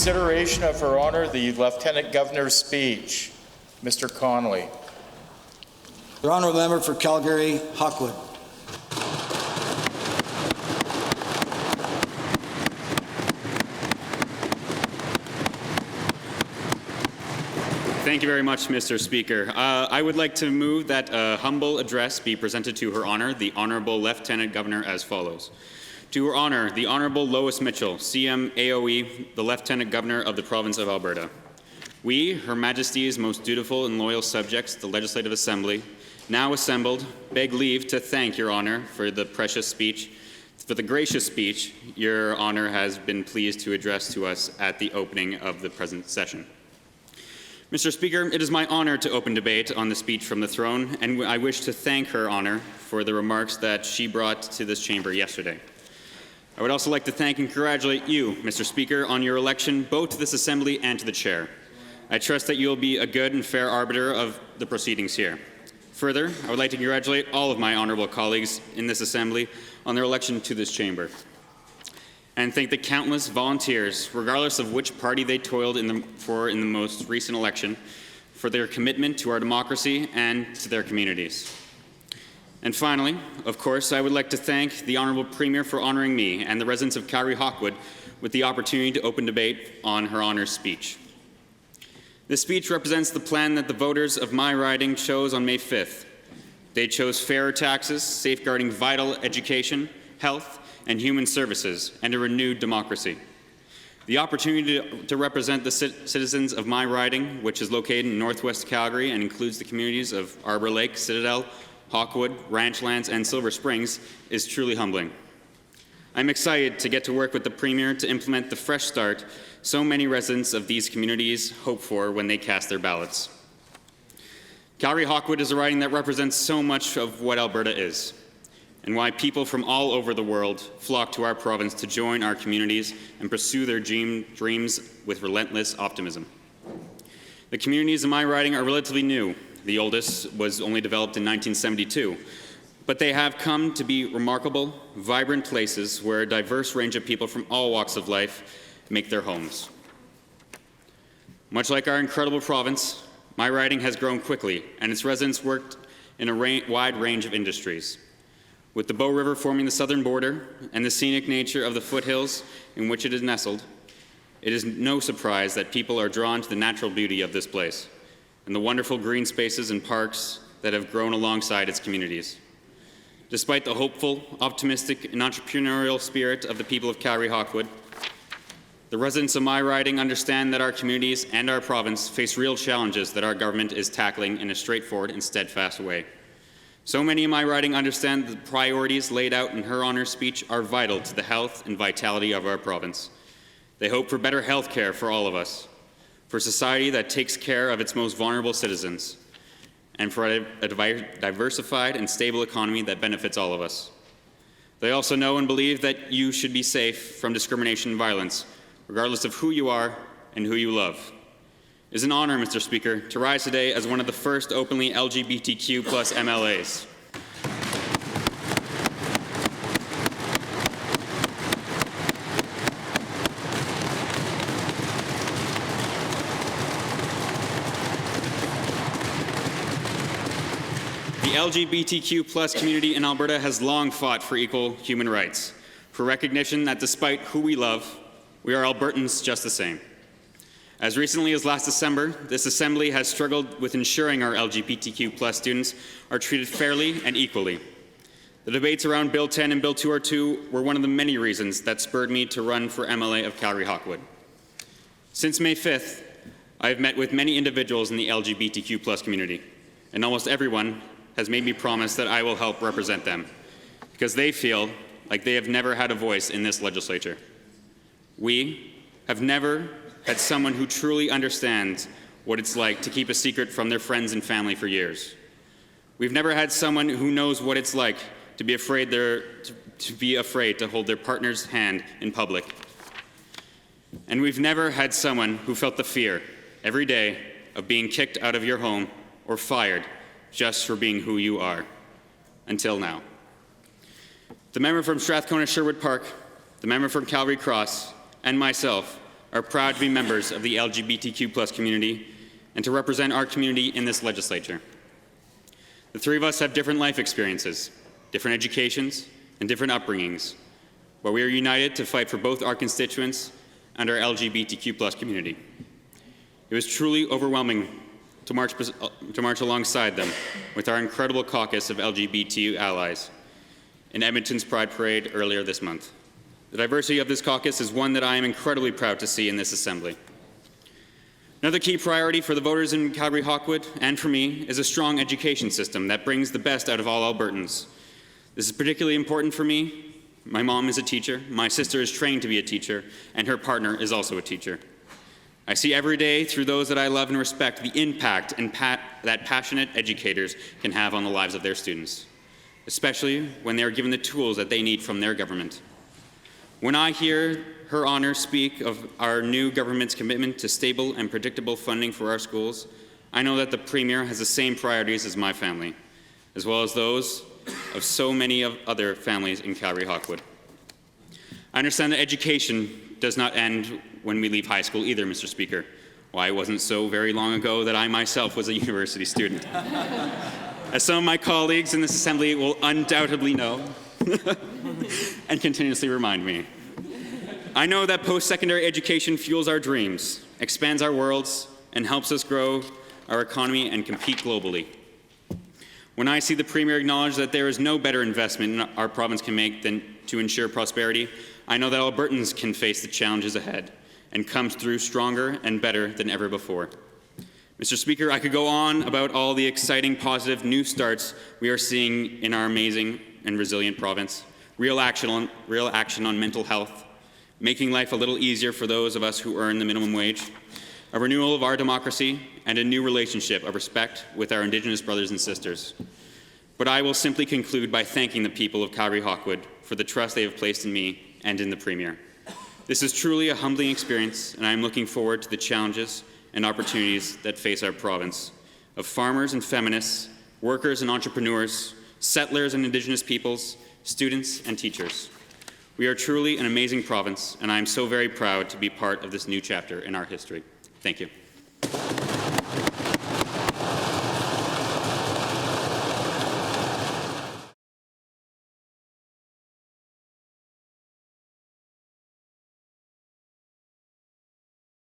Consideration of Her Honour the Lieutenant Governor's speech. Mr. Connolly. The Honourable Member for Calgary-Hawkwood. Thank you very much, Mr. Speaker. I would like to move that a humble address be presented to Her Honour, the Honourable Lieutenant Governor, as follows. To Her Honour, the Honourable Lois Mitchell, CM AOE, the Lieutenant Governor of the Province of Alberta. We, Her Majesty's most dutiful and loyal subjects, the Legislative Assembly, now assembled, beg leave to thank Your Honour for the gracious speech Your Honour has been pleased to address to us at the opening of the present session. Mr. Speaker, it is my honour to open debate on the speech from the throne, and I wish to thank Her Honour for the remarks that she brought to this chamber yesterday. I would also like to thank and congratulate you, Mr. Speaker, on your election both to this Assembly and to the Chair. I trust that you will be a good and fair arbiter of the proceedings here. Further, I would like to congratulate all of my honourable colleagues in this Assembly on their election to this chamber, and thank the countless volunteers, regardless of which party they toiled in the most recent election, for their commitment to our democracy and to their communities. And finally, of course, I would like to thank the Honourable Premier for honouring me and the residents of Calgary-Hawkwood with the opportunity to open debate on Her Honour's speech. This speech represents the plan that the voters of my riding chose on May 5th. They chose fairer taxes, safeguarding vital education, health, and human services, and a renewed democracy. The opportunity to represent the citizens of my riding, which is located in northwest Calgary and includes the communities of Arbor Lake, Citadel, Hawkwood, Ranchlands, and Silver Springs, is truly humbling. I'm excited to get to work with the Premier to implement the fresh start so many residents of these communities hope for when they cast their ballots. Calgary-Hawkwood is a riding that represents so much of what Alberta is, and why people from all over the world flock to our province to join our communities and pursue their dreams with relentless optimism. The communities in my riding are relatively new. The oldest was only developed in 1972, but they have come to be remarkable, vibrant places where a diverse range of people from all walks of life make their homes. Much like our incredible province, my riding has grown quickly, and its residents worked in a wide range of industries. With the Bow River forming the southern border and the scenic nature of the foothills in which it is nestled, it is no surprise that people are drawn to the natural beauty of this place and the wonderful green spaces and parks that have grown alongside its communities. Despite the hopeful, optimistic, and entrepreneurial spirit of the people of Calgary-Hawkwood, the residents of my riding understand that our communities and our province face real challenges that our government is tackling in a straightforward and steadfast way. So many in my riding understand that the priorities laid out in Her Honour's speech are vital to the health and vitality of our province. They hope for better health care for all of us, for a society that takes care of its most vulnerable citizens, and for a diversified and stable economy that benefits all of us. They also know and believe that you should be safe from discrimination and violence, regardless of who you are and who you love. It is an honor, Mr. Speaker, to rise today as one of the first openly LGBTQ+ MLAs. The LGBTQ+ community in Alberta has long fought for equal human rights, for recognition that despite who we love, we are Albertans just the same. As recently as last December, this Assembly has struggled with ensuring our LGBTQ+ students are treated fairly and equally. The debates around Bill 10 and Bill 202 were one of the many reasons that spurred me to run for MLA of Calgary-Hawkwood. Since May 5th, I have met with many individuals in the LGBTQ+ community, and almost everyone has made me promise that I will help represent them, because they feel like they have never had a voice in this legislature. We have never had someone who truly understands what it's like to keep a secret from their friends and family for years. We've never had someone who knows what it's like to be afraid to hold their partner's hand in public. And we've never had someone who felt the fear every day of being kicked out of your home or fired just for being who you are, until now. The member from Strathcona-Sherwood Park, the member from Calgary Cross, and myself are proud to be members of the LGBTQ+ community and to represent our community in this legislature. The three of us have different life experiences, different educations, and different upbringings, but we are united to fight for both our constituents and our LGBTQ+ community. It was truly overwhelming to march alongside them with our incredible caucus of LGBT allies in Edmonton's Pride Parade earlier this month. The diversity of this caucus is one that I am incredibly proud to see in this assembly. Another key priority for the voters in Calgary-Hawkwood and for me is a strong education system that brings the best out of all Albertans. This is particularly important for me. My mom is a teacher, my sister is trained to be a teacher, and her partner is also a teacher. I see every day through those that I love and respect the impact that passionate educators can have on the lives of their students, especially when they are given the tools that they need from their government. When I hear Her Honor speak of our new government's commitment to stable and predictable funding for our schools, I know that the Premier has the same priorities as my family, as well as those of so many other families in Calgary-Hawkwood. I understand that education does not end when we leave high school either, Mr. Speaker. Why, it wasn't so very long ago that I myself was a university student. As some of my colleagues in this assembly will undoubtedly know and continuously remind me. I know that post-secondary education fuels our dreams, expands our worlds, and helps us grow our economy and compete globally. When I see the Premier acknowledge that there is no better investment our province can make than to ensure prosperity, I know that Albertans can face the challenges ahead and come through stronger and better than ever before. Mr. Speaker, I could go on about all the exciting, positive new starts we are seeing in our amazing and resilient province. Real action on mental health, making life a little easier for those of us who earn the minimum wage, a renewal of our democracy, and a new relationship of respect with our Indigenous brothers and sisters. But I will simply conclude by thanking the people of Calgary-Hawkwood for the trust they have placed in me and in the Premier. This is truly a humbling experience, and I am looking forward to the challenges and opportunities that face our province of farmers and feminists, workers and entrepreneurs, settlers and Indigenous peoples, students and teachers. We are truly an amazing province, and I am so very proud to be part of this new chapter in our history. Thank you.